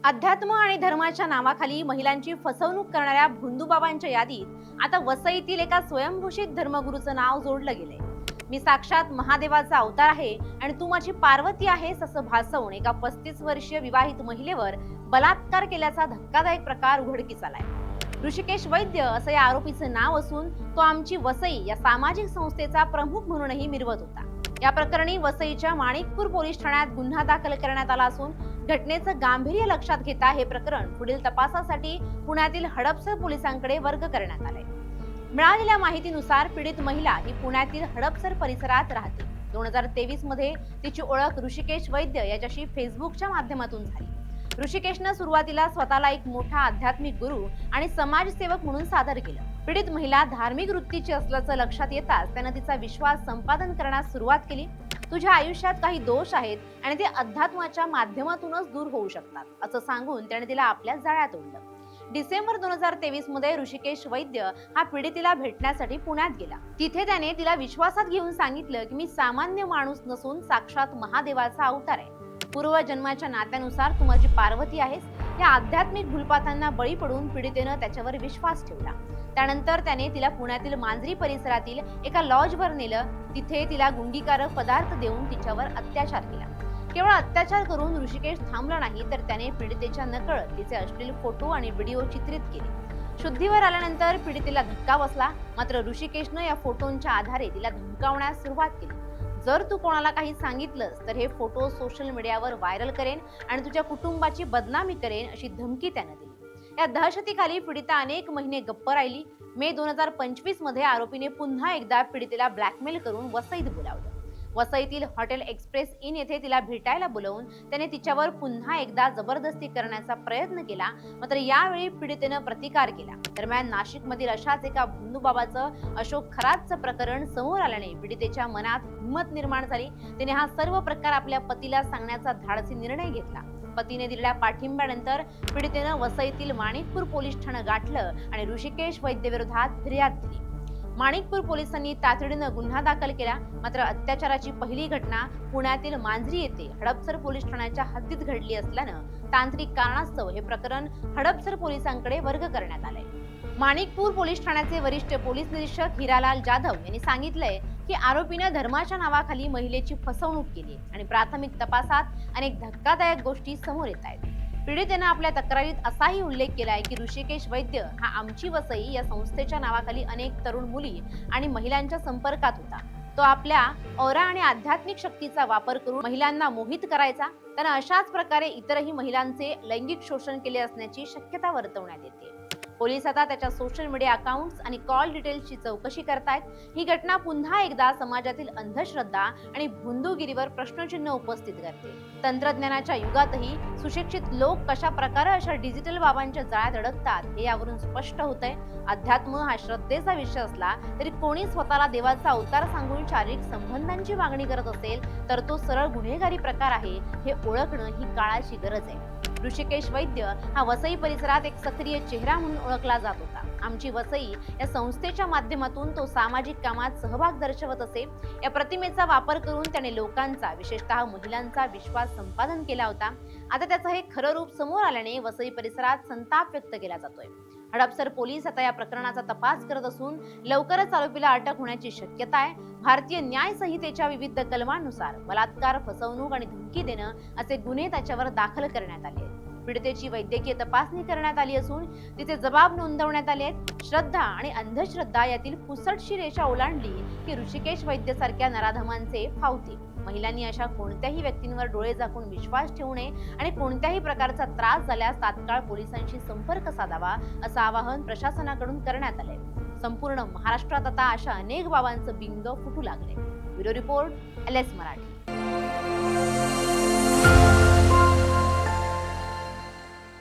अध्यात्म आणि धर्माच्या नावाखाली महिलांची फसवणूक करणाऱ्या भोंदूबाबांच्या यादीत आता वसईतील एका स्वयंघोषित धर्मगुरूचं नाव जोडलं गेलंय. मी साक्षात महादेवाचा अवतार आहे आणि तू माझी पार्वती आहेस असं भासवून एका 35 वर्षीय विवाहित महिलेवर बलात्कार केल्याचा धक्कादायक प्रकार उघडकीस आलाय. ऋषिकेश वैद्य असं या आरोपीचं नाव असून तो आमची वसई या सामाजिक संस्थेचा प्रमुख म्हणूनही मिरवत होता. या प्रकरणी वसईच्या माणिकपूर पोलीस ठाण्यात गुन्हा दाखल करण्यात आला असून घटनेचं गांभीर्य लक्षात घेता हे प्रकरण पुढील तपासासाठी पुण्यातील हडपसर पोलिसांकडे वर्ग करण्यात आले. मिळालेल्या माहितीनुसार पीडित महिला ही पुण्यातील हडपसर परिसरात राहते. 2023 मध्ये तिची ओळख ऋषिकेश वैद्य याच्याशी फेसबुकच्या माध्यमातून झाली. ऋषिकेशनं सुरुवातीला स्वतःला एक मोठा आध्यात्मिक गुरु आणि समाजसेवक म्हणून सादर केलं. पीडित महिला धार्मिक वृत्तीची असल्याचं लक्षात येताच त्यानं तिचा विश्वास संपादन करण्यास सुरुवात केली. तुझ्या आयुष्यात काही दोष आहेत आणि ते अध्यात्माच्या माध्यमातूनच दूर होऊ शकतात असं सांगून त्याने तिला आपल्या जाळ्यात ओढलं. डिसेंबर 2023 मध्ये ऋषिकेश वैद्य हा पीडितेला भेटण्यासाठी पुण्यात गेला. तिथे त्याने तिला विश्वासात घेऊन सांगितलं की मी सामान्य माणूस नसून साक्षात महादेवाचा अवतार आहे. पूर्वजन्माच्या नात्यानुसार तू माझी पार्वती आहेस. या आध्यात्मिक भूलपाथांना बळी पडून पीडितेनं त्याच्यावर विश्वास ठेवला. त्यानंतर त्याने तिला पुण्यातील मांजरी परिसरातील एका लॉजवर नेलं. तिथे तिला गुंडीकारक पदार्थ देऊन तिच्यावर अत्याचार केला. केवळ अत्याचार करून ऋषिकेश थांबला नाही तर त्याने पीडितेच्या नकळत तिचे अश्लील फोटो आणि व्हिडिओ चित्रित केले. शुद्धीवर आल्यानंतर पीडितेला धक्का बसला. मात्र ऋषिकेशनं या फोटोंच्या आधारे तिला धमकावण्यास सुरुवात केली. जर तू कोणाला काही सांगितलंस तर हे फोटो सोशल मीडियावर व्हायरल करेन आणि तुझ्या कुटुंबाची बदनामी करेन अशी धमकी त्याने दिली. या दहशतीखाली पीडिता अनेक महिने गप्प राहिली. मे 2025 मध्ये आरोपीने पुन्हा एकदा पीडितेला ब्लॅकमेल करून वसईत बोलावलं. वसईतील हॉटेल एक्सप्रेस इन येथे तिला भेटायला बोलवून त्याने तिच्यावर पुन्हा एकदा जबरदस्ती करण्याचा प्रयत्न केला. मात्र यावेळी पीडितेनं प्रतिकार केला. दरम्यान नाशिकमधील अशाच एका भोंदूबाबाचं अशोक खरातचं प्रकरण समोर आल्याने पीडितेच्या मनात हिंमत निर्माण झाली. तिने हा सर्व प्रकार आपल्या पतीला सांगण्याचा धाडसी निर्णय घेतला. पतीने दिलेल्या पाठिंब्यानंतर पीडितेनं वसईतील माणिकपूर पोलीस ठाणं गाठलं आणि ऋषिकेश वैद्य विरोधात फिर्याद दिली. माणिकपूर पोलिसांनी तातडीनं गुन्हा दाखल केला. मात्र अत्याचाराची पहिली घटना पुण्यातील मांजरी येथे हडपसर पोलीस ठाण्याच्या हद्दीत घडली असल्यानं तांत्रिक कारणास्तव हे प्रकरण हडपसर पोलिसांकडे वर्ग करण्यात आले. माणिकपूर पोलीस ठाण्याचे वरिष्ठ पोलीस निरीक्षक हिरालाल जाधव यांनी सांगितलंय की आरोपीनं धर्माच्या नावाखाली महिलेची फसवणूक केली आणि प्राथमिक तपासात अनेक धक्कादायक गोष्टी समोर येत आहेत. पीडितेनं आपल्या तक्रारीत असाही उल्लेख केलाय की ऋषिकेश वैद्य हा आमची वसई या संस्थेच्या नावाखाली अनेक तरुण मुली आणि महिलांच्या संपर्कात होता. तो आपल्या औरा आणि आध्यात्मिक शक्तीचा वापर करून महिलांना मोहित करायचा. त्यानं अशाच प्रकारे इतरही महिलांचे लैंगिक शोषण केले असण्याची शक्यता वर्तवण्यात येते. पोलीस आता त्याच्या सोशल मीडिया अकाउंट्स आणि कॉल डिटेल्सची चौकशी करतायत. ही घटना पुन्हा एकदा समाजातील अंधश्रद्धा आणि भोंदूगिरीवर प्रश्नचिन्ह उपस्थित करते. तंत्रज्ञानाच्या युगातही सुशिक्षित लोक कशा प्रकारे अशा डिजिटल बाबांच्या जाळ्यात अडकतात हे यावरून स्पष्ट होतंय. अध्यात्म हा श्रद्धेचा विषय असला तरी कोणी स्वतःला देवाचा अवतार सांगून शारीरिक संबंधांची मागणी करत असेल तर तो सरळ गुन्हेगारी प्रकार आहे हे ओळखणं ही काळाची गरज आहे. ऋषिकेश वैद्य हा वसई परिसरात एक सक्रिय चेहरा म्हणून ओळखला जात होता. आमची वसई या संस्थेच्या माध्यमातून तो सामाजिक कामात सहभाग दर्शवत असे. या प्रतिमेचा वापर करून त्याने लोकांचा विशेषतः महिलांचा विश्वास संपादन केला होता. आता त्याचं हे खरं रूप समोर आल्याने वसई परिसरात संताप व्यक्त केला जातोय. हडपसर पोलीस आता या प्रकरणाचा तपास करत असून लवकरच आरोपीला अटक होण्याची शक्यता आहे. भारतीय न्याय संहितेच्या विविध कलमांनुसार बलात्कार, फसवणूक आणि धमकी देणं असे गुन्हे त्याच्यावर दाखल करण्यात आले. पीडितेची वैद्यकीय तपासणी करण्यात आली असून तिचे जबाब नोंदवण्यात आले आहेत. श्रद्धा आणि अंधश्रद्धा यातील पुसटशी रेषा ओलांडली की ऋषिकेश वैद्य सारख्या नराधमांचे फावते. महिलांनी अशा कोणत्याही व्यक्तींवर डोळे झाकून विश्वास ठेवू नये आणि कोणत्याही प्रकारचा त्रास झाल्यास तात्काळ पोलिसांशी संपर्क साधावा असं आवाहन प्रशासनाकडून करण्यात आले. संपूर्ण महाराष्ट्रात आता अशा अनेक बाबांचं बिंग फुटू लागले. Bureau report, LS Marathi.